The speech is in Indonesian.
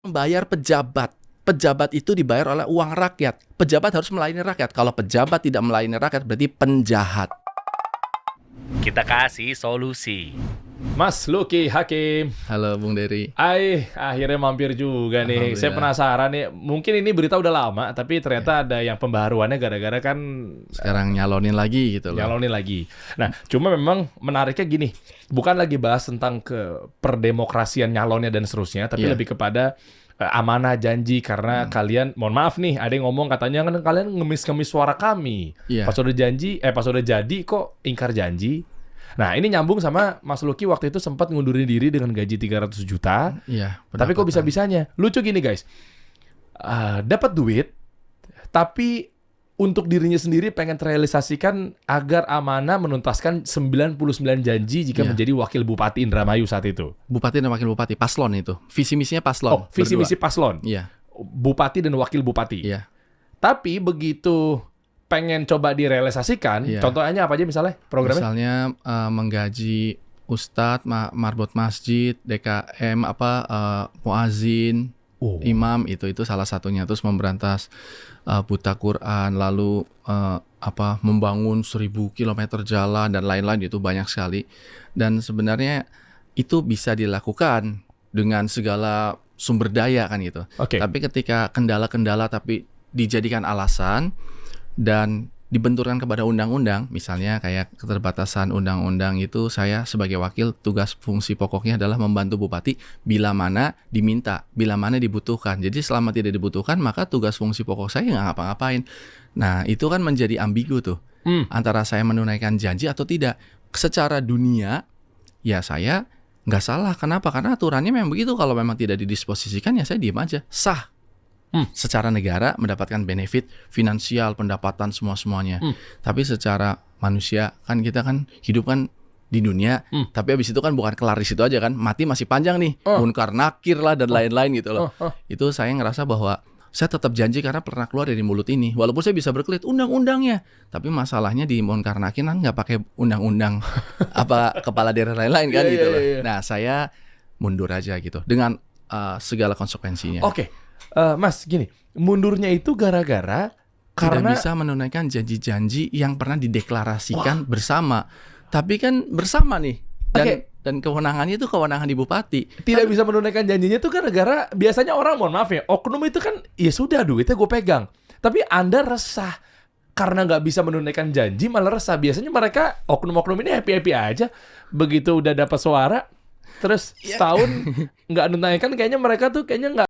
Membayar pejabat. Pejabat itu dibayar oleh uang rakyat. Pejabat harus melayani rakyat. Kalau pejabat tidak melayani rakyat, berarti penjahat. Kita kasih solusi. Mas Lucky Hakim. Halo Bung Dery. Akhirnya mampir juga nih. Saya penasaran nih. Mungkin ini berita udah lama, tapi ternyata ada yang pembaharuannya gara-gara kan sekarang nyalonin lagi gitu loh. Nyalonin lagi. Nah, cuma memang menariknya gini. Bukan lagi bahas tentang ke perdemokrasian nyalonnya dan seterusnya, tapi lebih kepada amanah janji karena kalian, mohon maaf nih, ada yang ngomong katanya kan kalian ngemis-ngemis suara kami. Pas udah janji, pas udah jadi kok ingkar janji. Nah, ini nyambung sama Mas Lucky waktu itu sempat ngundurin diri dengan gaji 300 juta. Iya. Tapi kok bisa-bisanya? Lucu gini guys. Dapat duit, tapi untuk dirinya sendiri pengen terrealisasikan agar amanah menuntaskan 99 janji jika menjadi wakil bupati Indramayu saat itu. Bupati dan wakil bupati, paslon itu. Visi misinya paslon. Oh, visi misi paslon. Iya. Bupati dan wakil bupati. Iya. Tapi begitu pengen coba direalisasikan, contohnya apa aja misalnya programnya? Misalnya menggaji ustadz, marbot masjid, DKM, muazin, imam, itu salah satunya. Terus memberantas buta Quran, lalu membangun 1000 kilometer jalan dan lain-lain, itu banyak sekali. Dan sebenarnya itu bisa dilakukan dengan segala sumber daya kan gitu. Tapi ketika kendala-kendala tapi dijadikan alasan dan dibenturkan kepada undang-undang, misalnya kayak keterbatasan undang-undang itu, saya sebagai wakil tugas fungsi pokoknya adalah membantu bupati bila mana diminta, bila mana dibutuhkan. Jadi selama tidak dibutuhkan maka tugas fungsi pokok saya nggak ngapa-ngapain. Nah itu kan menjadi ambigu tuh, antara saya menunaikan janji atau tidak. Secara dunia ya saya nggak salah. Kenapa? Karena aturannya memang begitu. Kalau memang tidak didisposisikan ya saya diem aja, sah. Secara negara mendapatkan benefit finansial, pendapatan semuanya. Tapi secara manusia kan kita kan hidup kan di dunia, tapi abis itu kan bukan kelar di situ aja kan, mati masih panjang nih, munkar nakir lah dan lain-lain gitu loh. Itu saya ngerasa bahwa saya tetap janji karena pernah keluar dari mulut ini, walaupun saya bisa berkelit undang-undangnya, tapi masalahnya di munkar nakir kan nggak pakai undang-undang kepala daerah lain-lain kan gitu loh. Nah saya mundur aja gitu dengan segala konsekuensinya. Mas, gini, mundurnya itu gara-gara karena tidak bisa menunaikan janji-janji yang pernah dideklarasikan bersama. Tapi kan bersama nih, dan kewenangannya itu kewenangan di bupati. Tidak bisa menunaikan janjinya itu gara-gara biasanya orang, mohon maaf ya, oknum itu kan ya sudah duitnya gue pegang. Tapi Anda resah karena nggak bisa menunaikan janji, malah resah. Biasanya mereka oknum-oknum ini happy-happy aja. Begitu udah dapat suara, terus setahun nggak menunaikan, kayaknya mereka tuh kayaknya nggak